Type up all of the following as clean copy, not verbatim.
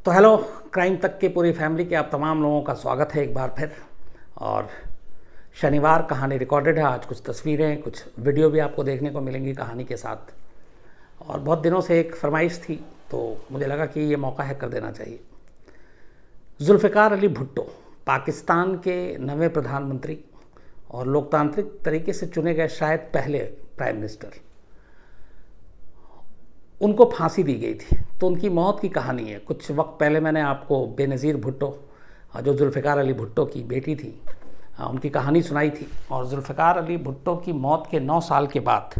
तो hello crime तक की पूरी फैमिली के आप तमाम लोगों का स्वागत है एक बार फिर। और शनिवार कहानी रिकॉर्डेड है। आज कुछ तस्वीरें कुछ वीडियो भी आपको देखने को मिलेंगी कहानी के साथ। और बहुत दिनों से एक फरमाइश थी तो मुझे लगा कि ये मौका है, कर देना चाहिए। जुल्फ़िकार अली भुट्टो पाकिस्तान के नवे प्रधानमंत्री और लोकतांत्रिक तरीके से चुने गए शायद पहले प्राइम मिनिस्टर, उनको फांसी दी गई थी। तो उनकी मौत की कहानी है। कुछ वक्त पहले मैंने आपको बेनज़ीर भुट्टो, जो जुल्फ़िकार अली भुट्टो की बेटी थी, उनकी कहानी सुनाई थी। और जुल्फ़िकार अली भुट्टो की मौत के 9 साल के बाद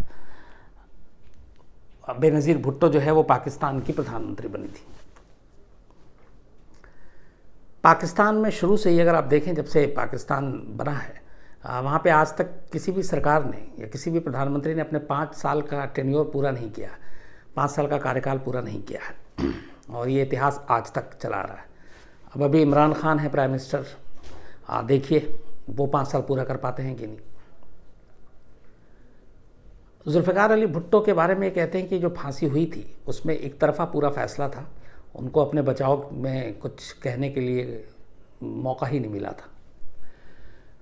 बेनज़ीर भुट्टो जो है वो पाकिस्तान की प्रधानमंत्री बनी थी। पाकिस्तान में शुरू से ही अगर आप देखें, जब से पाकिस्तान बना है, वहाँ पे आज तक किसी भी सरकार ने या किसी भी प्रधानमंत्री ने अपने 5 साल का टेन्योर पूरा नहीं किया, 5 साल का कार्यकाल पूरा नहीं किया है। और ये इतिहास आज तक चला रहा है। अब अभी इमरान खान है प्राइम मिनिस्टर, देखिए वो 5 साल पूरा कर पाते हैं कि नहीं। जुल्फ़िकार अली भुट्टो के बारे में कहते हैं कि जो फांसी हुई थी उसमें एक तरफ़ा पूरा फैसला था। उनको अपने बचाव में कुछ कहने के लिए मौका ही नहीं मिला था।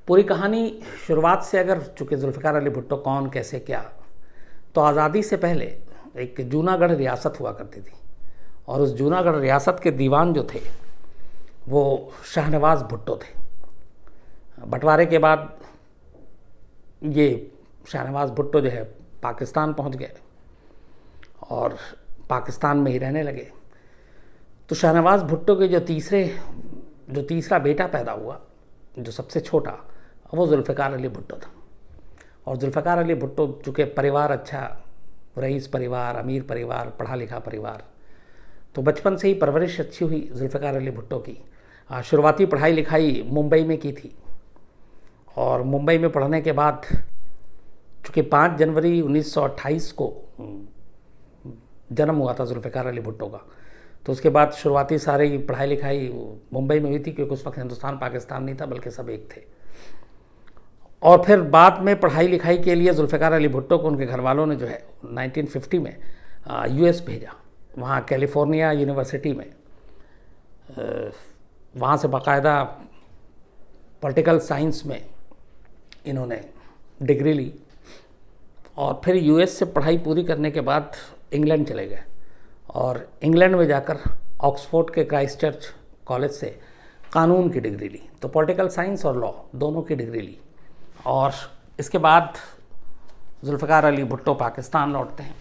पूरी कहानी शुरुआत से अगर, चूँकि जुल्फ़िकार अली भुट्टो कौन, कैसे, क्या, तो आज़ादी से पहले एक जूनागढ़ रियासत हुआ करती थी। और उस जूनागढ़ रियासत के दीवान जो थे वो शाहनवाज़ भुट्टो थे। बंटवारे के बाद ये शाहनवाज़ भुट्टो जो है पाकिस्तान पहुंच गए और पाकिस्तान में ही रहने लगे। तो शाहनवाज़ भुट्टो के जो तीसरा बेटा पैदा हुआ, जो सबसे छोटा, वो जुल्फ़िकार अली भुट्टो था। और जुल्फ़िकार अली भुट्टो चूँकि परिवार अच्छा, रईस परिवार, अमीर परिवार, पढ़ा लिखा परिवार, तो बचपन से ही परवरिश अच्छी हुई जुल्फ़िकार अली भुट्टो की। शुरुआती पढ़ाई लिखाई मुंबई में की थी। और मुंबई में पढ़ने के बाद, चूँकि 5 जनवरी 1928 को जन्म हुआ था जुल्फ़िकार अली भुट्टो का, तो उसके बाद शुरुआती सारी पढ़ाई लिखाई मुंबई में हुई थी, क्योंकि उस वक्त हिंदुस्तान पाकिस्तान नहीं था बल्कि सब एक थे। और फिर बाद में पढ़ाई लिखाई के लिए जुल्फ़िकार अली भुट्टो को उनके घर वालों ने जो है 1950 में यूएस भेजा। वहाँ कैलिफोर्निया यूनिवर्सिटी में वहाँ से बाकायदा पॉलिटिकल साइंस में इन्होंने डिग्री ली। और फिर यूएस से पढ़ाई पूरी करने के बाद इंग्लैंड चले गए और इंग्लैंड में जाकर ऑक्सफोर्ड के क्राइस्ट चर्च कॉलेज से कानून की डिग्री ली। तो पॉलिटिकल साइंस और लॉ दोनों की डिग्री ली। और इसके बाद जुल्फ़िकार अली भुट्टो पाकिस्तान लौटते हैं।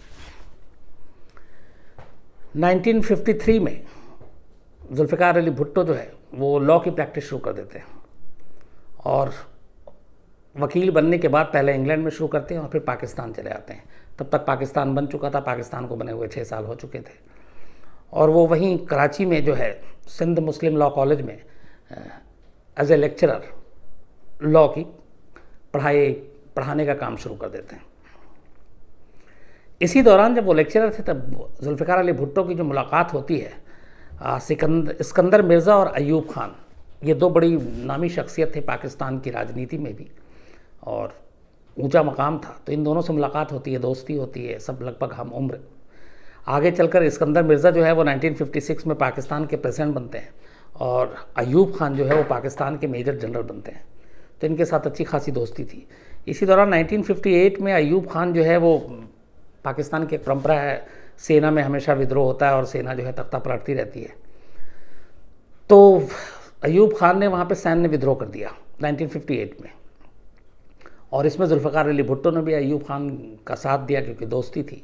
1953 में जुल्फ़िकार अली भुट्टो जो है वो लॉ की प्रैक्टिस शुरू कर देते हैं। और वकील बनने के बाद पहले इंग्लैंड में शुरू करते हैं और फिर पाकिस्तान चले आते हैं। तब तक पाकिस्तान बन चुका था, पाकिस्तान को बने हुए 6 साल हो चुके थे। और वो वहीं कराची में जो है सिंध मुस्लिम लॉ कॉलेज में एज ए लेक्चरर लॉ की पढ़ाने का काम शुरू कर देते हैं। इसी दौरान जब वो लेक्चरर थे तब जुल्फ़िकार अली भुट्टो की जो मुलाकात होती है इस्कंदर मिर्ज़ा और अयूब खान, ये 2 बड़ी नामी शख्सियत थे पाकिस्तान की राजनीति में भी और ऊंचा मकाम था। तो इन दोनों से मुलाकात होती है, दोस्ती होती है, सब लगभग हम उम्र। आगे चलकर इस्कंदर मिर्ज़ा जो है वो 1956 में पाकिस्तान के प्रेसिडेंट बनते हैं और अयूब खान जो है वो पाकिस्तान के मेजर जनरल बनते हैं। तो इनके साथ अच्छी खासी दोस्ती थी। इसी दौरान 1958 में अयूब खान जो है वो, पाकिस्तान की एक परंपरा है, सेना में हमेशा विद्रोह होता है और सेना जो है तख्ता पलटती रहती है। तो अयूब खान ने वहाँ पे सैन्य विद्रोह कर दिया 1958 में। और इसमें जुल्फ़िकार अली भुट्टो ने भी अयूब खान का साथ दिया क्योंकि दोस्ती थी।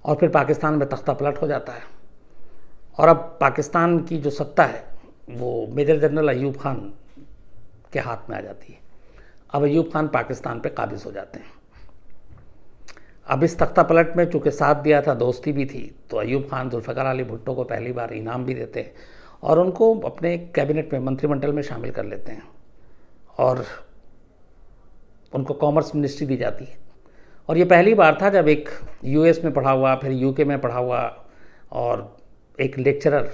और फिर पाकिस्तान में तख्ता पलट हो जाता है और अब पाकिस्तान की जो सत्ता है वो मेजर जनरल अयूब खान के हाथ में आ जाती है। अब अयूब खान पाकिस्तान पे काबिज़ हो जाते हैं। अब इस तख्ता पलट में चूँकि साथ दिया था, दोस्ती भी थी, तो अयूब खान जुल्फ़िकार अली भुट्टो को पहली बार इनाम भी देते हैं और उनको अपने कैबिनेट में, मंत्रिमंडल में शामिल कर लेते हैं। और उनको कॉमर्स मिनिस्ट्री दी जाती है। और ये पहली बार था जब एक यूएस में पढ़ा हुआ, फिर यूके में पढ़ा हुआ और एक लेक्चरर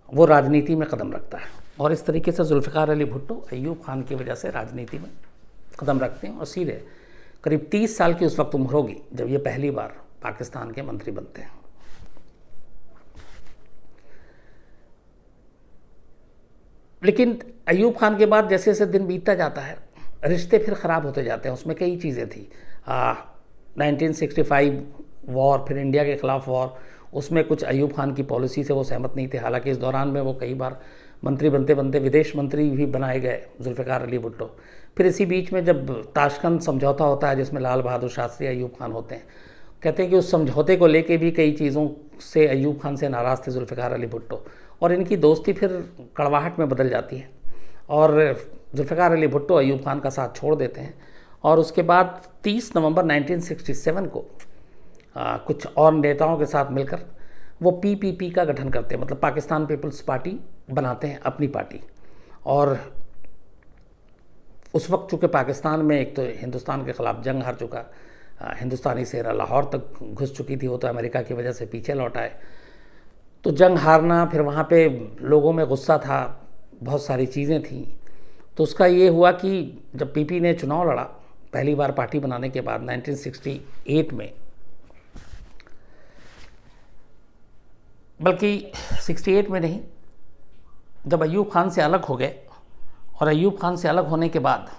वो राजनीति में कदम रखता है। और इस तरीके से जुल्फ़िकार अली भुट्टो अयूब खान की वजह से राजनीति में कदम रखते हैं और सीधे करीब 30 साल की उस वक्त उम्र होगी जब ये पहली बार पाकिस्तान के मंत्री बनते हैं। लेकिन अयूब खान के बाद जैसे जैसे दिन बीतता जाता है रिश्ते फिर ख़राब होते जाते हैं। उसमें कई चीज़ें थी। 1965 वॉर, फिर इंडिया के ख़िलाफ़ वॉर, उसमें कुछ अयूब खान की पॉलिसी से वो सहमत नहीं थे। हालांकि इस दौरान में वो कई बार मंत्री बनते बनते विदेश मंत्री भी बनाए गए, जुल्फ़िकार अली भुट्टो। फिर इसी बीच में जब ताशकंद समझौता होता है जिसमें लाल बहादुर शास्त्री अयूब खान होते हैं, कहते हैं कि उस समझौते को लेके भी कई चीज़ों से अयूब खान से नाराज़ थे जुल्फ़िकार अली भुट्टो, और इनकी दोस्ती फिर कड़वाहट में बदल जाती है और जुल्फ़िकार अली भुट्टो अयूब खान का साथ छोड़ देते हैं। और उसके बाद 30 नवंबर 1967 को कुछ और नेताओं के साथ मिलकर वो पीपीपी का गठन करते हैं, मतलब पाकिस्तान पीपल्स पार्टी बनाते हैं, अपनी पार्टी। और उस वक्त चूँकि पाकिस्तान में एक तो हिंदुस्तान के ख़िलाफ़ जंग हार चुका, हिंदुस्तानी सेना लाहौर तक घुस चुकी थी, वो तो अमेरिका की वजह से पीछे लौट आए, तो जंग हारना, फिर वहाँ पे लोगों में गुस्सा था, बहुत सारी चीज़ें थी। तो उसका ये हुआ कि जब पीपी ने चुनाव लड़ा पहली बार पार्टी बनाने के बाद 1968 में, बल्कि 68 में नहीं, जब अयूब खान से अलग हो गए, और अयूब खान से अलग होने के बाद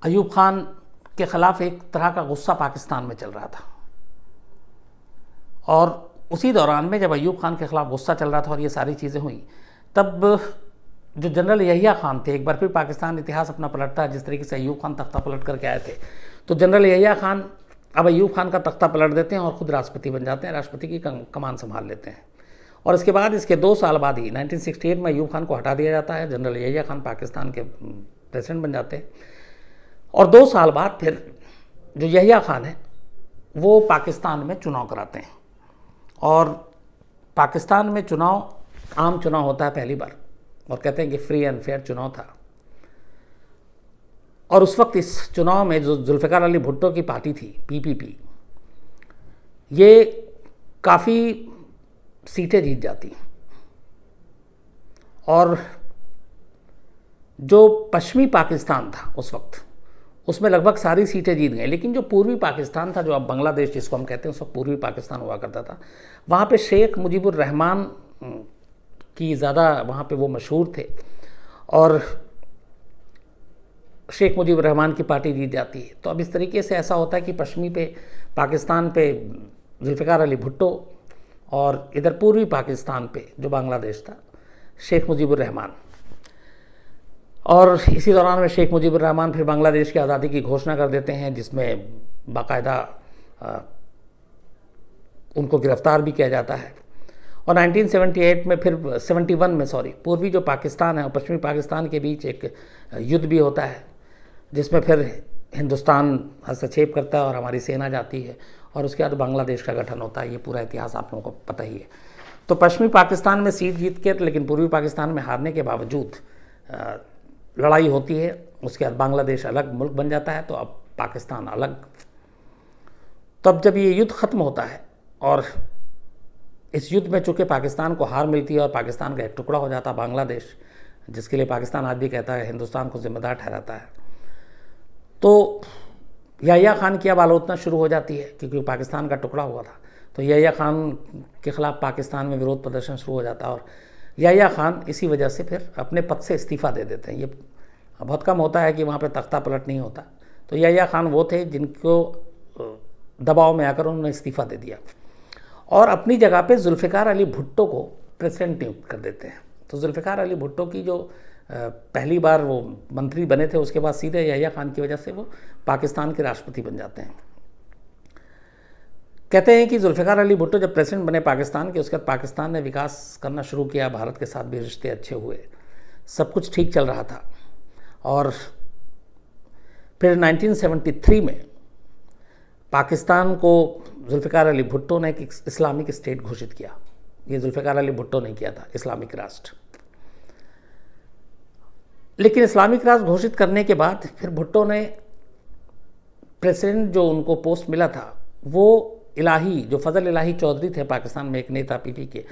अयूब खान के ख़िलाफ़ एक तरह का गुस्सा पाकिस्तान में चल रहा था। और उसी दौरान में जब अयूब खान के ख़िलाफ़ गुस्सा चल रहा था और ये सारी चीज़ें हुई, तब जो जनरल यहिया खान थे, एक बार फिर पाकिस्तान इतिहास अपना पलटता है, जिस तरीके से अयूब खान तख्ता पलट करके आए थे, तो जनरल यहिया खान अब अयूब खान का तख्ता पलट देते हैं और ख़ुद राष्ट्रपति बन जाते हैं, राष्ट्रपति की कमान संभाल लेते हैं। और इसके बाद, इसके 2 साल बाद ही 1968 में अयूब खान को हटा दिया जाता है, जनरल यहिया खान पाकिस्तान के प्रेसिडेंट बन जाते हैं। और 2 साल बाद फिर जो यहिया खान है वो पाकिस्तान में चुनाव कराते हैं, और पाकिस्तान में चुनाव आम चुनाव होता है पहली बार, और कहते हैं कि फ्री एंड फेयर चुनाव था। और उस वक्त इस चुनाव में जो जुल्फ़िकार अली भुट्टो की पार्टी थी पीपीपी, ये काफ़ी सीटें जीत जाती, और जो पश्चिमी पाकिस्तान था उस वक्त, उसमें लगभग सारी सीटें जीत गए। लेकिन जो पूर्वी पाकिस्तान था, जो अब बांग्लादेश जिसको हम कहते हैं, उस वक्त पूर्वी पाकिस्तान हुआ करता था, वहाँ पे शेख मुजीबुर रहमान की ज़्यादा वहाँ पे वो मशहूर थे, और शेख मुजीबुर रहमान की पार्टी जीत जाती है। तो अब इस तरीके से ऐसा होता है कि पश्चिमी पे पाकिस्तान पे जुल्फ़िकार अली भुट्टो, और इधर पूर्वी पाकिस्तान पे जो बांग्लादेश था, शेख मुजीबुर रहमान। और इसी दौरान में शेख मुजीबुर रहमान फिर बांग्लादेश की आज़ादी की घोषणा कर देते हैं, जिसमें बाकायदा उनको गिरफ़्तार भी किया जाता है। और 1978 में फिर 71 में पूर्वी जो पाकिस्तान है और पश्चिमी पाकिस्तान के बीच एक युद्ध भी होता है, जिसमें फिर हिंदुस्तान हस्तक्षेप करता है और हमारी सेना जाती है, और उसके बाद बांग्लादेश का गठन होता है। ये पूरा इतिहास आप लोगों को पता ही है। तो पश्चिमी पाकिस्तान में सीट जीत के, लेकिन पूर्वी पाकिस्तान में हारने के बावजूद लड़ाई होती है। उसके बाद बांग्लादेश अलग मुल्क बन जाता है, तो अब पाकिस्तान अलग। तब जब ये युद्ध ख़त्म होता है, और इस युद्ध में चूँकि पाकिस्तान को हार मिलती है और पाकिस्तान का एक टुकड़ा हो जाता है बांग्लादेश, जिसके लिए पाकिस्तान आज भी कहता है, हिंदुस्तान को जिम्मेदार ठहराता है, तो यहिया खान की अब आलोचना शुरू हो जाती है, क्योंकि पाकिस्तान का टुकड़ा हुआ था। तो यहिया खान के ख़िलाफ़ पाकिस्तान में विरोध प्रदर्शन शुरू हो जाता है, और यहिया खान इसी वजह से फिर अपने पद से इस्तीफ़ा दे देते हैं। ये बहुत कम होता है कि वहाँ पे तख्ता पलट नहीं होता। तो यहिया खान वो थे जिनको दबाव में आकर उन्होंने इस्तीफ़ा दे दिया, और अपनी जगह पे जुल्फ़िकार अली भुट्टो को प्रेसिडेंट नियुक्त कर देते हैं। तो जुल्फ़िकार अली भुट्टो की जो पहली बार वो मंत्री बने थे, उसके बाद सीधे यहिया खान की वजह से वो पाकिस्तान के राष्ट्रपति बन जाते हैं। कहते हैं कि जुल्फ़िकार अली भुट्टो जब प्रेसिडेंट बने पाकिस्तान के, उसके बाद पाकिस्तान ने विकास करना शुरू किया, भारत के साथ भी रिश्ते अच्छे हुए, सब कुछ ठीक चल रहा था। और फिर 1973 में पाकिस्तान को जुल्फ़िकार अली भुट्टो ने एक इस्लामिक स्टेट घोषित किया। ये जुल्फ़िकार अली भुट्टो ने किया था, इस्लामिक राष्ट्र। लेकिन इस्लामिक राष्ट्र घोषित करने के बाद फिर भुट्टो ने प्रेसिडेंट जो उनको पोस्ट मिला था, वो इलाही, जो फजल इलाही चौधरी थे पाकिस्तान में एक नेता पीपी के,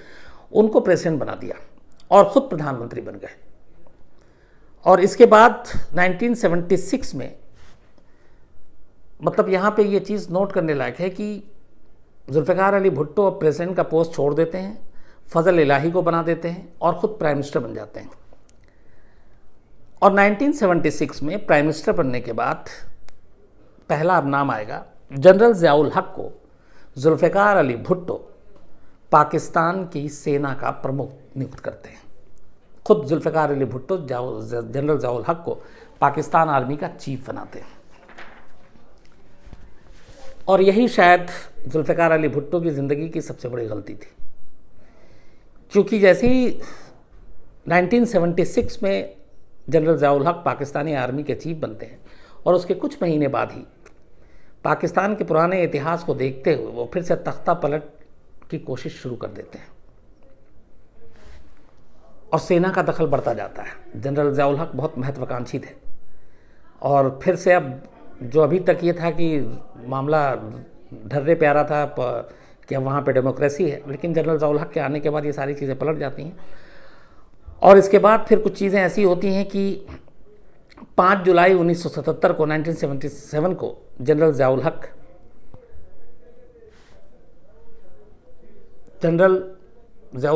उनको प्रेसिडेंट बना दिया और ख़ुद प्रधानमंत्री बन गए। और इसके बाद 1976 में, मतलब यहाँ पे ये चीज़ नोट करने लायक है कि जुल्फ़िकार अली भुट्टो अब प्रेसिडेंट का पोस्ट छोड़ देते हैं, फजल इलाही को बना देते हैं और ख़ुद प्राइम मिनिस्टर बन जाते हैं। और 1976 में प्राइम मिनिस्टर बनने के बाद पहला अब नाम आएगा जनरल ज़ियाउल हक को जुल्फ़िकार अली भुट्टो पाकिस्तान की सेना का प्रमुख नियुक्त करते हैं। खुद जुल्फ़िकार अली भुट्टो जनरल ज़ियाउल हक को पाकिस्तान आर्मी का चीफ बनाते हैं। और यही शायद जुल्फ़िकार अली भुट्टो की ज़िंदगी की सबसे बड़ी गलती थी, क्योंकि जैसे ही 1976 में जनरल ज़ियाउल हक पाकिस्तानी आर्मी के चीफ बनते हैं और उसके कुछ महीने बाद ही पाकिस्तान के पुराने इतिहास को देखते हुए वो फिर से तख्ता पलट की कोशिश शुरू कर देते हैं और सेना का दखल बढ़ता जाता है। जनरल ज़ियाउल हक बहुत महत्वाकांक्षी थे और फिर से अब जो अभी तक ये था कि मामला ढर्रे पे आ रहा था कि अब वहाँ पे डेमोक्रेसी है, लेकिन जनरल ज़ियाउल हक के आने के बाद ये सारी चीज़ें पलट जाती हैं। और इसके बाद फिर कुछ चीज़ें ऐसी होती हैं कि 5 जुलाई 1977 को 1977 को जनरल ज़ियाउल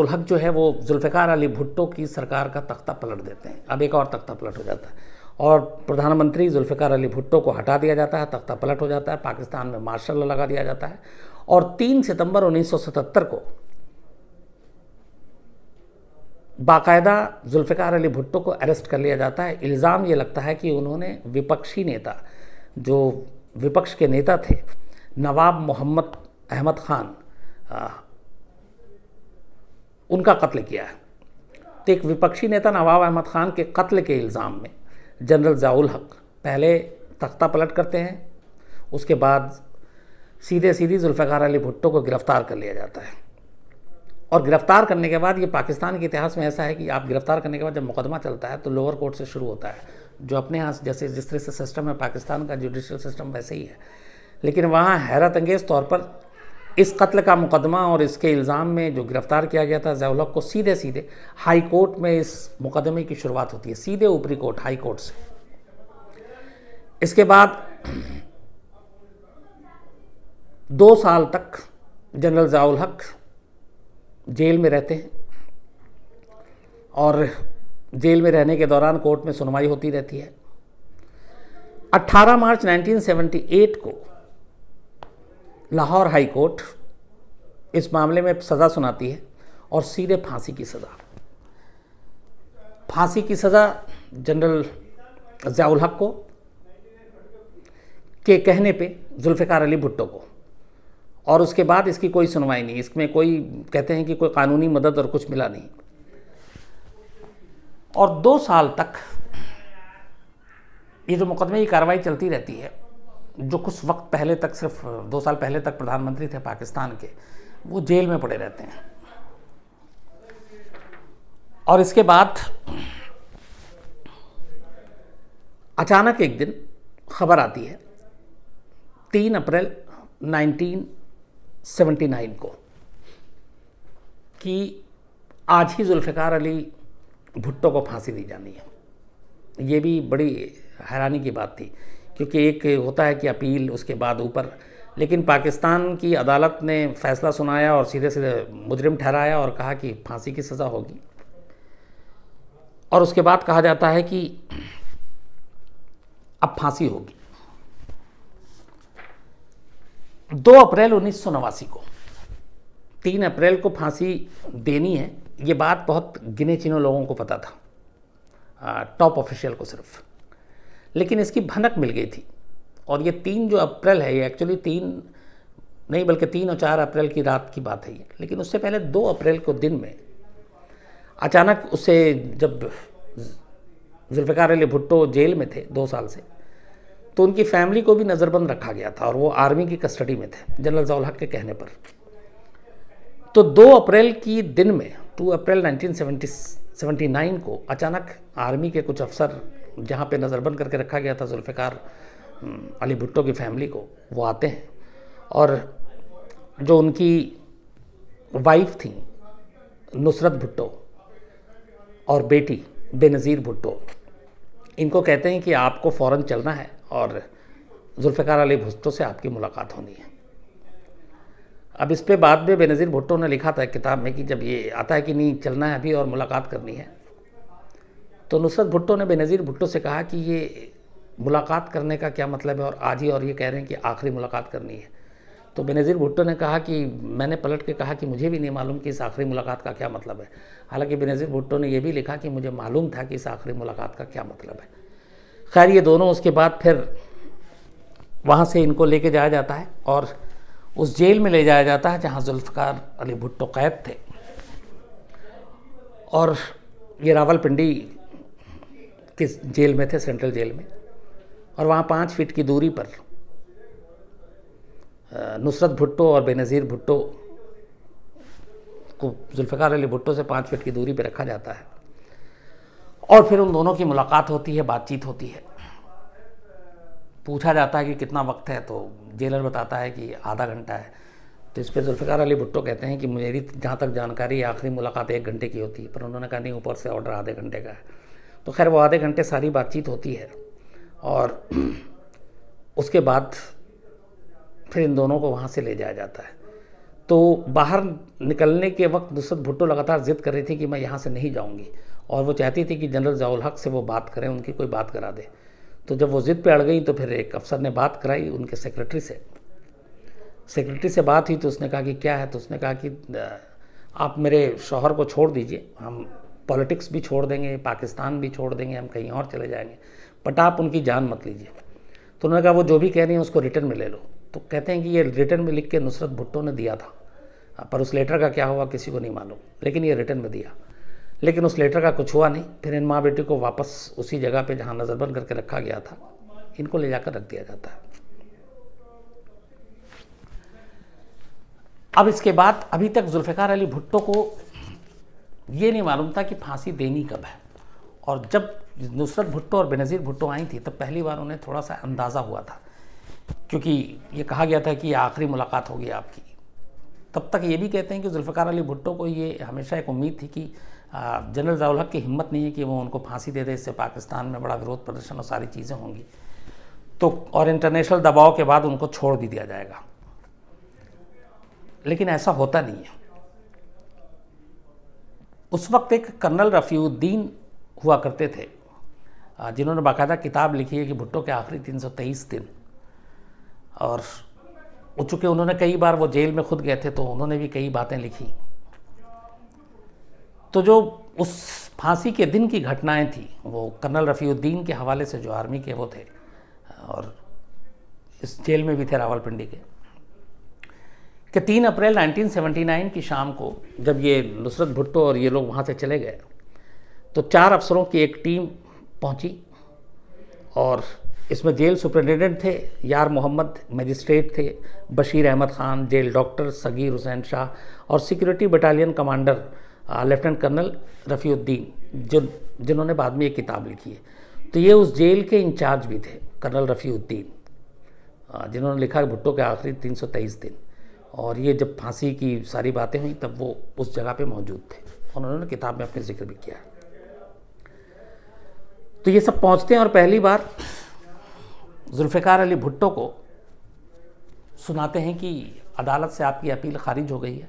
हक जो है वो जुल्फ़िकार अली भुट्टो की सरकार का तख्ता पलट देते हैं। अब एक और तख्ता पलट हो जाता है और प्रधानमंत्री जुल्फ़िकार अली भुट्टो को हटा दिया जाता है, तख्ता पलट हो जाता है, पाकिस्तान में मार्शल लॉ लगा दिया जाता है और 3 सितंबर 1977 को बाकायदा जुल्फ़िकार अली भुट्टो को अरेस्ट कर लिया जाता है। इल्ज़ाम ये लगता है कि उन्होंने विपक्षी नेता, जो विपक्ष के नेता थे, नवाब मोहम्मद अहमद ख़ान, उनका कत्ल किया है। तो एक विपक्षी नेता नवाब अहमद ख़ान के कत्ल के इल्ज़ाम में जनरल ज़ियाउल हक पहले तख्ता पलट करते हैं, उसके बाद सीधे जुल्फ़िकार अली भुट्टो को गिरफ़्तार कर लिया जाता है। और गिरफ़्तार करने के बाद ये पाकिस्तान के इतिहास में ऐसा है कि आप गिरफ़्तार करने के बाद जब मुकदमा चलता है तो लोअर कोर्ट से शुरू होता है, जो अपने यहाँ जैसे जिस तरह से सिस्टम है पाकिस्तान का जुडिशल सिस्टम वैसे ही है। लेकिन वहाँ हैरत अंगेज़ तौर पर इस कत्ल का मुकदमा और इसके इल्ज़ाम में जो गिरफ़्तार किया गया था ज़ियाउल हक को, सीधे हाई कोर्ट में इस मुकदमे की शुरुआत होती है, सीधे ऊपरी कोर्ट हाई कोर्ट से। इसके बाद 2 साल तक जनरल ज़ियाउल हक जेल में रहते हैं और जेल में रहने के दौरान कोर्ट में सुनवाई होती रहती है। 18 मार्च 1978 को लाहौर हाई कोर्ट इस मामले में सज़ा सुनाती है और सीधे फांसी की सज़ा जनरल ज़ियाउल हक को के कहने पे जुल्फ़िकार अली भुट्टो को। और उसके बाद इसकी कोई सुनवाई नहीं, इसमें कोई कहते हैं कि कोई कानूनी मदद और कुछ मिला नहीं। और 2 साल तक ये जो मुकदमे की कार्रवाई चलती रहती है, जो कुछ वक्त पहले तक, सिर्फ 2 साल पहले तक प्रधानमंत्री थे पाकिस्तान के, वो जेल में पड़े रहते हैं। और इसके बाद अचानक एक दिन खबर आती है 3 अप्रैल 1979 को कि आज ही जुल्फ़िकार अली भुट्टो को फांसी दी जानी है। ये भी बड़ी हैरानी की बात थी, क्योंकि एक होता है कि अपील, उसके बाद ऊपर, लेकिन पाकिस्तान की अदालत ने फैसला सुनाया और सीधे मुजरिम ठहराया और कहा कि फांसी की सज़ा होगी। और उसके बाद कहा जाता है कि अब फांसी होगी। 2 अप्रैल 1989 को, 3 अप्रैल को फांसी देनी है, ये बात बहुत गिने चुने लोगों को पता था, टॉप ऑफिशियल को सिर्फ, लेकिन इसकी भनक मिल गई थी। और ये 3 जो अप्रैल है, ये एक्चुअली 3 नहीं बल्कि 3 और 4 अप्रैल की रात की बात है ये। लेकिन उससे पहले 2 अप्रैल को दिन में अचानक उसे, जब जुल्फ़िकार अली भुट्टो जेल में थे 2 साल से, तो उनकी फैमिली को भी नज़रबंद रखा गया था और वो आर्मी की कस्टडी में थे जनरल ज़ियाउल हक के कहने पर। तो 2 अप्रैल की दिन में, 2 अप्रैल 1979 को अचानक आर्मी के कुछ अफसर, जहाँ पे नज़रबंद करके रखा गया था जुल्फ़िकार अली भुट्टो की फैमिली को, वो आते हैं और जो उनकी वाइफ थी नुसरत भुट्टो और बेटी बेनज़ीर भुट्टो, इनको कहते हैं कि आपको फ़ौरन चलना है और जुल्फ़िकार अली भुट्टो से आपकी मुलाकात होनी है। अब इस पे बाद में बेनज़ीर भुट्टो ने लिखा था किताब में कि जब ये आता है कि नहीं चलना है अभी और मुलाकात करनी है, तो नुसरत भुट्टो ने बेनज़ीर भुट्टो से कहा कि ये मुलाकात करने का क्या मतलब है, और आज ही और ये कह रहे हैं कि आखिरी मुलाकात करनी है। तो बेनज़ीर भुट्टो ने कहा कि मैंने पलट के कहा कि मुझे भी नहीं मालूम कि इस आखिरी मुलाकात का क्या मतलब है। हालांकि बेनज़ीर भुट्टो ने यह भी लिखा कि मुझे मालूम था कि इस आखिरी मुलाकात का क्या मतलब है। खैर ये दोनों उसके बाद फिर वहाँ से इनको लेके जाया जाता है और उस जेल में ले जाया जाता है जहाँ जुल्फ़िकार अली भुट्टो कैद थे, और ये रावलपिंडी किस जेल में थे, सेंट्रल जेल में, और वहाँ 5 फीट की दूरी पर नुसरत भुट्टो और बेनज़ीर भुट्टो को जुल्फ़िकार अली भुट्टो से 5 फीट की दूरी पर रखा जाता है, और फिर उन दोनों की मुलाकात होती है, बातचीत होती है। पूछा जाता है कि कितना वक्त है, तो जेलर बताता है कि आधा घंटा है। तो इस पर जुल्फ़िकार अली भुट्टो कहते हैं कि मेरी जहाँ तक जानकारी आखिरी मुलाकात 1 घंटे की होती है, पर उन्होंने कहा नहीं, ऊपर से ऑर्डर आधे घंटे का है। तो खैर वो आधे घंटे सारी बातचीत होती है, और उसके बाद फिर इन दोनों को वहाँ से ले जाया जाता है। तो बाहर निकलने के वक्त नुसरत भुट्टो लगातार ज़िद कर रही थी कि मैं यहाँ से नहीं जाऊँगी, और वो चाहती थी कि जनरल ज़ियाउल हक से वो बात करें, उनकी कोई बात करा दे। तो जब वो ज़िद पे अड़ गई तो फिर एक अफसर ने बात कराई उनके सेक्रेटरी से बात हुई, तो उसने कहा कि क्या है, तो उसने कहा कि आप मेरे शौहर को छोड़ दीजिए, हम पॉलिटिक्स भी छोड़ देंगे, पाकिस्तान भी छोड़ देंगे, हम कहीं और चले जाएंगे, बट आप उनकी जान मत लीजिए। तो उन्होंने कहा वो जो भी कह रही हैं उसको रिटर्न में ले लो। तो कहते हैं कि ये रिटर्न में लिख के नुसरत भुट्टो ने दिया था, पर उस लेटर का क्या हुआ किसी को नहीं मालूम, लेकिन ये रिटर्न में दिया। लेकिन उस लेटर का कुछ हुआ नहीं। फिर इन माँ बेटी को वापस उसी जगह पे जहाँ नज़रबंद करके रखा गया था, इनको ले जाकर रख दिया जाता है। अब इसके बाद अभी तक जुल्फ़िकार अली भुट्टो को ये नहीं मालूम था कि फांसी देनी कब है, और जब नुसरत भुट्टो और बेनज़ीर भुट्टो आई थी तब पहली बार उन्हें थोड़ा सा अंदाज़ा हुआ था, क्योंकि ये कहा गया था कि ये आखिरी मुलाकात होगी आपकी। तब तक ये भी कहते हैं कि जुल्फ़िकार अली भुट्टो को ये हमेशा एक उम्मीद थी कि जनरल ज़ियाउल हक की हिम्मत नहीं है कि वो उनको फांसी दे दे, इससे पाकिस्तान में बड़ा विरोध प्रदर्शन और सारी चीज़ें होंगी, तो और इंटरनेशनल दबाव के बाद उनको छोड़ भी दिया जाएगा। लेकिन ऐसा होता नहीं है। उस वक्त एक कर्नल रफ़ीउद्दीन हुआ करते थे, जिन्होंने बाकायदा किताब लिखी है कि भुट्टो के आखिरी 323 दिन, और चूँकि उन्होंने कई बार वो जेल में खुद गए थे तो उन्होंने भी कई बातें लिखी। तो जो उस फांसी के दिन की घटनाएं थी वो कर्नल रफ़ीउद्दीन के हवाले से, जो आर्मी के वो थे और इस जेल में भी थे रावलपिंडी के, कि 3 अप्रैल 1979 की शाम को जब ये नुसरत भुट्टो और ये लोग वहाँ से चले गए तो 4 अफसरों की एक टीम पहुँची, और इसमें जेल सुपरिटेंडेंट थे यार मोहम्मद, मजिस्ट्रेट थे बशीर अहमद ख़ान, जेल डॉक्टर सगीर हुसैन शाह, और security battalion commander lieutenant colonel Rafiuddin, जिन्होंने बाद में ये किताब लिखी है। तो ये उस जेल के इंचार्ज भी थे कर्नल रफ़ीउद्दीन, जिन्होंने लिखा भुट्टो के आखिरी 323 दिन, और ये जब फांसी की सारी बातें हुई तब वो उस जगह पे मौजूद थे, उन्होंने किताब में अपने जिक्र भी किया। तो ये सब पहुंचते हैं और पहली बार जुल्फ़िकार अली भुट्टो को सुनाते हैं कि अदालत से आपकी अपील खारिज हो गई है,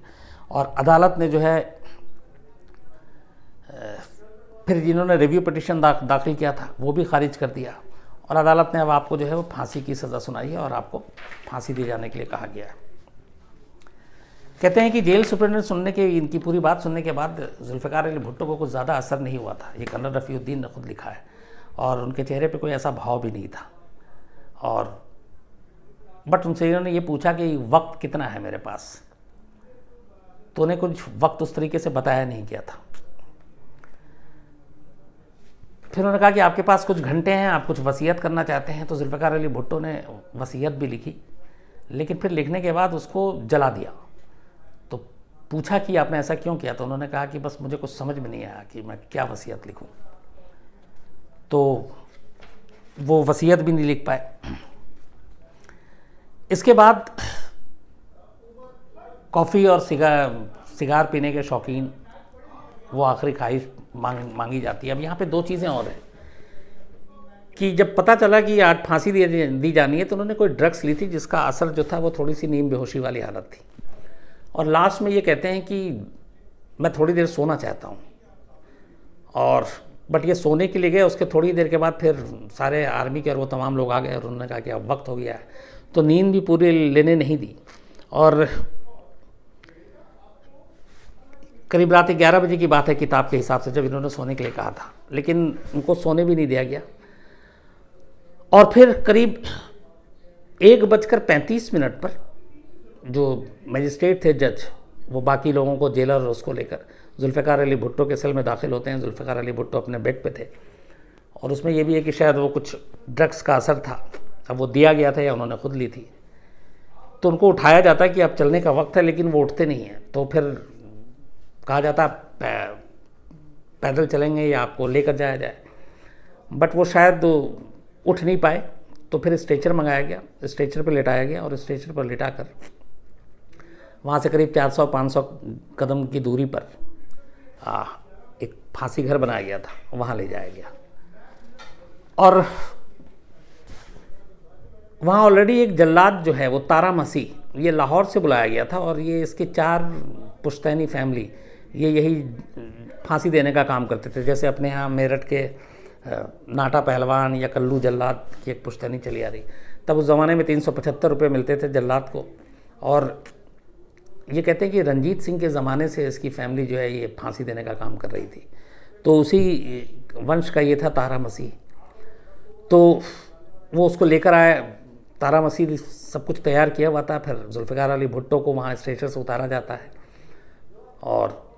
और अदालत ने जो है फिर जिन्होंने रिव्यू पिटिशन दाखिल किया था वो भी खारिज कर दिया, और अदालत ने अब आपको जो है वो फांसी की सज़ा सुनाई है और आपको फांसी दी जाने के लिए कहा गया है। कहते हैं कि जेल सुपरिटेंडेंट सुनने के, इनकी पूरी बात सुनने के बाद जुल्फ़िकार अली भुट्टो को कुछ ज़्यादा असर नहीं हुआ था। ये कर्नल रफ़ीउद्दीन ने खुद लिखा है, और उनके चेहरे पे कोई ऐसा भाव भी नहीं था, और बट उनसे इन्होंने ये पूछा कि वक्त कितना है मेरे पास, तो उन्हें कुछ वक्त उस तरीके से बताया नहीं गया था। फिर उन्होंने कहा कि आपके पास कुछ घंटे हैं, आप कुछ वसीयत करना चाहते हैं। तो जुल्फ़िकार अली भुट्टो ने वसीयत भी लिखी, लेकिन फिर लिखने के बाद उसको जला दिया। तो पूछा कि आपने ऐसा क्यों किया, तो उन्होंने कहा कि बस मुझे कुछ समझ में नहीं आया कि मैं क्या वसीयत लिखूं, तो वो वसीयत भी नहीं लिख पाए। इसके बाद कॉफ़ी और सिगार पीने के शौकीन, वो आखिरी ख्वाहिश मांगी जाती है। अब यहाँ पे 2 चीज़ें और हैं कि जब पता चला कि आज फांसी दी जानी है तो उन्होंने कोई ड्रग्स ली थी जिसका असर जो था वो थोड़ी सी नींद बेहोशी वाली हालत थी। और लास्ट में ये कहते हैं कि मैं थोड़ी देर सोना चाहता हूँ, और बट ये सोने के लिए गए, उसके थोड़ी देर के बाद फिर सारे आर्मी के और वो तमाम लोग आ गए और उन्होंने कहा कि अब वक्त हो गया है, तो नींद भी पूरी लेने नहीं दी। और करीब रात 11 बजे की बात है किताब के हिसाब से, जब इन्होंने सोने के लिए कहा था, लेकिन उनको सोने भी नहीं दिया गया। और फिर करीब 1:35 पर जो मजिस्ट्रेट थे, जज, वो बाकी लोगों को, जेलर और उसको लेकर जुल्फ़िकार अली भुट्टो के सेल में दाखिल होते हैं। जुल्फ़िकार अली भुट्टो अपने बेड पे थे, और उसमें ये भी है कि शायद वो कुछ ड्रग्स का असर था, अब वो दिया गया था या उन्होंने खुद ली थी। तो उनको उठाया जाता है कि अब चलने का वक्त है, लेकिन वो उठते नहीं हैं। तो फिर कहा जाता पैदल चलेंगे या आपको लेकर जाया जाए, बट वो शायद उठ नहीं पाए। तो फिर स्ट्रेचर मंगाया गया, स्ट्रेचर पर लेटाया गया, और स्ट्रेचर पर लेटा कर वहाँ से करीब 400-500 कदम की दूरी पर एक फांसी घर बनाया गया था, वहाँ ले जाया गया। और वहाँ ऑलरेडी एक जल्लाद जो है वो तारा मसीह, ये लाहौर से बुलाया गया था, और ये इसके 4 पुश्तैनी फैमिली ये यही फांसी देने का काम करते थे। जैसे अपने यहाँ मेरठ के नाटा पहलवान या कल्लू जल्लाद की एक पुश्तैनी चली आ रही, तब उस ज़माने में 375 रुपये मिलते थे जल्लाद को। और ये कहते हैं कि रंजीत सिंह के ज़माने से इसकी फैमिली जो है ये फांसी देने का काम कर रही थी, तो उसी वंश का ये था तारा मसीह। तो वो उसको लेकर आए, तारा मसीह सब कुछ तैयार किया हुआ था। फिर जुल्फ़िकार अली भुट्टो को वहाँ स्ट्रेचर से उतारा जाता है, और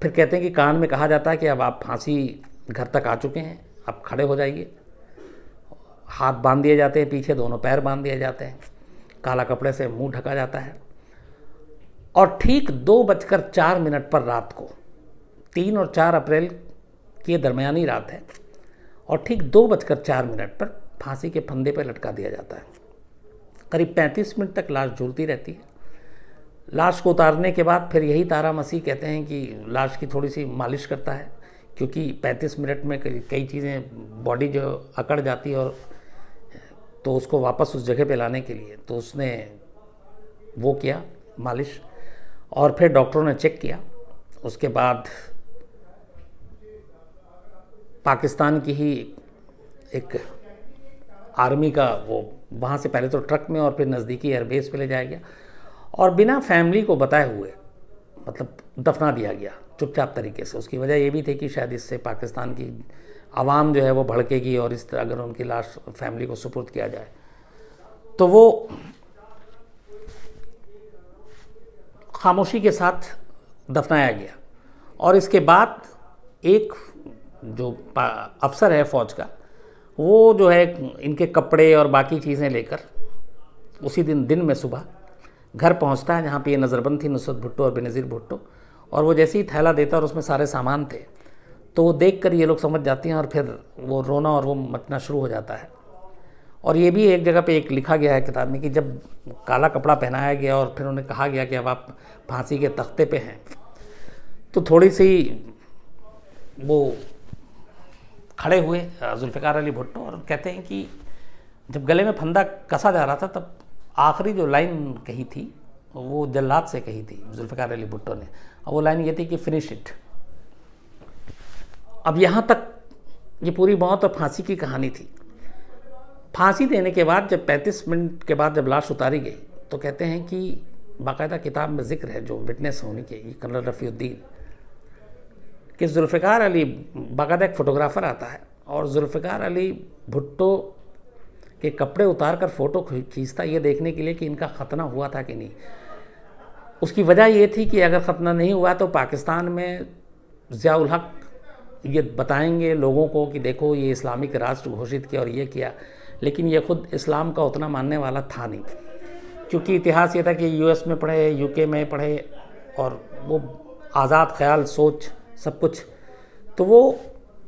फिर कहते हैं कि कान में कहा जाता है कि अब आप फांसी घर तक आ चुके हैं, आप खड़े हो जाइए। हाथ बांध दिए जाते हैं पीछे, दोनों पैर बांध दिए जाते हैं, काला कपड़े से मुंह ढका जाता है। और ठीक 2:04 पर रात को, 3 और 4 अप्रैल की दरमियानी रात है, और ठीक 2:04 पर फांसी के फंदे पर लटका दिया जाता है। करीब 35 मिनट तक लाश झूलती रहती है। लाश को उतारने के बाद फिर यही तारा मसीह कहते हैं कि लाश की थोड़ी सी मालिश करता है, क्योंकि 35 मिनट में कई चीज़ें बॉडी जो अकड़ जाती है, और तो उसको वापस उस जगह पे लाने के लिए तो उसने वो किया मालिश। और फिर डॉक्टरों ने चेक किया, उसके बाद पाकिस्तान की ही एक आर्मी का वो वहाँ से पहले तो ट्रक में और फिर नज़दीकी एयरबेस पे ले जाया गया, और बिना फैमिली को बताए हुए मतलब दफना दिया गया चुपचाप तरीके से। उसकी वजह ये भी थी कि शायद इससे पाकिस्तान की आवाम जो है वो भड़केगी, और इस तरह अगर उनकी लाश फैमिली को सुपुर्द किया जाए तो वो खामोशी के साथ दफनाया गया। और इसके बाद एक जो अफसर है फ़ौज का, वो जो है इनके कपड़े और बाकी चीज़ें लेकर उसी दिन में सुबह घर पहुंचता है, जहाँ पे ये नज़रबंद थी नुसरत भुट्टो और बेनज़ीर भुट्टो। और वो जैसे ही थैला देता और उसमें सारे सामान थे, तो वो देख कर ये लोग समझ जाते हैं, और फिर वो रोना और वो मचना शुरू हो जाता है। और ये भी एक जगह पे एक लिखा गया है किताब में कि जब काला कपड़ा पहनाया गया और फिर उन्हें कहा गया कि अब आप फांसी के तख्ते पे हैं, तो थोड़ी सी वो खड़े हुए जुल्फ़िकार अली भुट्टो, और कहते हैं कि जब गले में फंदा कसा जा रहा था, तब आखिरी जो लाइन कही थी वो जल्लाद से कही थी जुल्फ़िकार अली भुट्टो ने, और वो लाइन ये थी कि फिनिश इट। अब यहाँ तक ये पूरी मौत और फांसी की कहानी थी। फांसी देने के बाद जब 35 मिनट के बाद जब लाश उतारी गई, तो कहते हैं कि बाकायदा किताब में जिक्र है जो विटनेस होने के, कर्नल रफ़ीउद्दीन, कि जुल्फ़िकार अली, बाकायदा एक फ़ोटोग्राफ़र आता है और जुल्फ़िकार अली भुट्टो के कपड़े उतार कर फ़ोटो खींचता, ये देखने के लिए कि इनका ख़तना हुआ था कि नहीं। उसकी वजह ये थी कि अगर ख़तना नहीं हुआ तो पाकिस्तान में ज़िया-उल हक़ ये बताएंगे लोगों को कि देखो ये इस्लामिक राष्ट्र घोषित किया और ये किया, लेकिन ये खुद इस्लाम का उतना मानने वाला था नहीं, क्योंकि इतिहास ये था कि यूएस में पढ़े, यूके में पढ़े, और वो आज़ाद ख्याल, सोच, सब कुछ। तो वो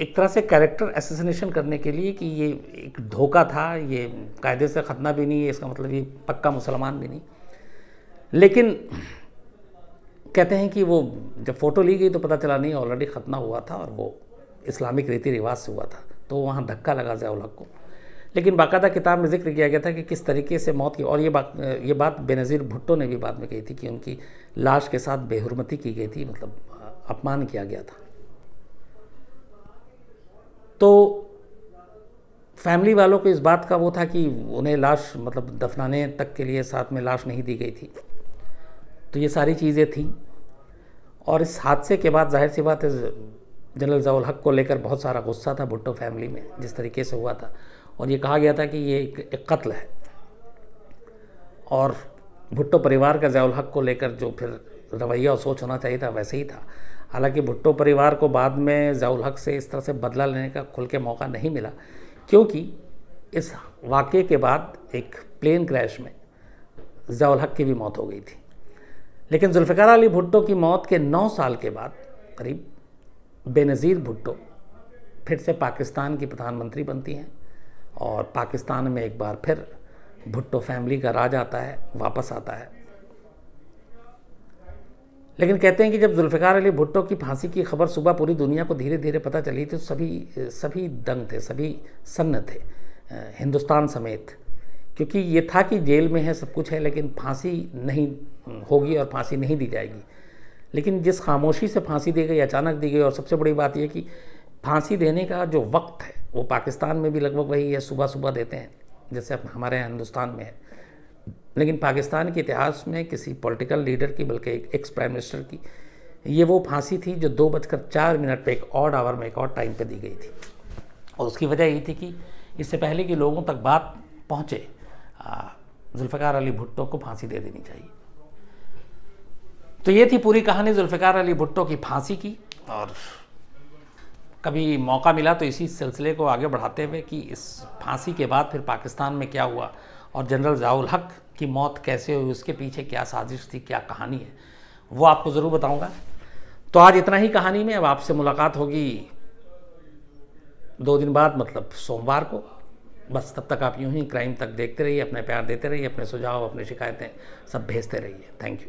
एक तरह से कैरेक्टर असैसिनेशन करने के लिए कि ये एक धोखा था, ये कायदे से ख़तना भी नहीं है, इसका मतलब ये पक्का मुसलमान भी नहीं। लेकिन कहते हैं कि वो जब फ़ोटो ली गई तो पता चला नहीं, ऑलरेडी ख़तना हुआ था और वो इस्लामिक रीति रिवाज से हुआ था, तो वहाँ धक्का लगा ज़िया-उल हक़ को। लेकिन बाकायदा किताब में जिक्र किया गया था कि किस तरीके से मौत की, और ये बात बेनज़ीर भुट्टो ने भी बाद में कही थी कि उनकी लाश के साथ बेहुरमती की गई थी, मतलब अपमान किया गया था। तो फैमिली वालों को इस बात का वो था कि उन्हें लाश मतलब दफनाने तक के लिए साथ में लाश नहीं दी गई थी। तो ये सारी चीज़ें थी, और इस हादसे के बाद जाहिर सी बात है जनरल ज़ियाउल हक को लेकर बहुत सारा गुस्सा था भुट्टो फैमिली में, जिस तरीके से हुआ था, और ये कहा गया था कि ये एक कत्ल है। और भुट्टो परिवार का ज़ियाउल हक को लेकर जो फिर रवैया और सोच होना चाहिए था वैसे ही था। हालांकि भुट्टो परिवार को बाद में ज़ियाउल हक से इस तरह से बदला लेने का खुल के मौका नहीं मिला, क्योंकि इस वाक़े के बाद एक प्लेन क्रैश में ज़ियाउल हक की भी मौत हो गई थी। लेकिन जुल्फ़िकार अली भुट्टो की मौत के 9 साल के बाद करीब बेनज़ीर भुट्टो फिर से पाकिस्तान की प्रधानमंत्री बनती हैं, और पाकिस्तान में एक बार फिर भुट्टो फैमिली का राज आता है, वापस आता है। लेकिन कहते हैं कि जब जुल्फ़िकार अली भुट्टो की फांसी की खबर सुबह पूरी दुनिया को धीरे धीरे पता चली तो सभी दंग थे, सभी सन्न थे, हिंदुस्तान समेत, क्योंकि ये था कि जेल में है, सब कुछ है, लेकिन फांसी नहीं होगी और फांसी नहीं दी जाएगी। लेकिन जिस खामोशी से फांसी दी गई, अचानक दी गई, और सबसे बड़ी बात यह कि फांसी देने का जो वक्त है वो पाकिस्तान में भी लगभग वही है, सुबह सुबह देते हैं जैसे हमारे यहाँ हिंदुस्तान में है। लेकिन पाकिस्तान के इतिहास में किसी पॉलिटिकल लीडर की, बल्कि एक एक्स प्राइम मिनिस्टर की, ये वो फांसी थी जो 2:04 पे एक ऑड आवर में, एक ऑड टाइम पे दी गई थी। और उसकी वजह ये थी कि इससे पहले कि लोगों तक बात पहुँचे, जुल्फ़िकार अली भुट्टो को फांसी दे देनी चाहिए। तो ये थी पूरी कहानी जुल्फ़िकार अली भुट्टो की फांसी की। और कभी मौका मिला तो इसी सिलसिले को आगे बढ़ाते हुए कि इस फांसी के बाद फिर पाकिस्तान में क्या हुआ और जनरल ज़ियाउल हक की मौत कैसे हुई, उसके पीछे क्या साजिश थी, क्या कहानी है, वो आपको ज़रूर बताऊंगा। तो आज इतना ही कहानी में। अब आपसे मुलाकात होगी 2 दिन बाद, मतलब सोमवार को। बस तब तक आप यूं ही क्राइम तक देखते रहिए, अपने प्यार देते रहिए, अपने सुझाव, अपनी शिकायतें सब भेजते रहिए। Thank you.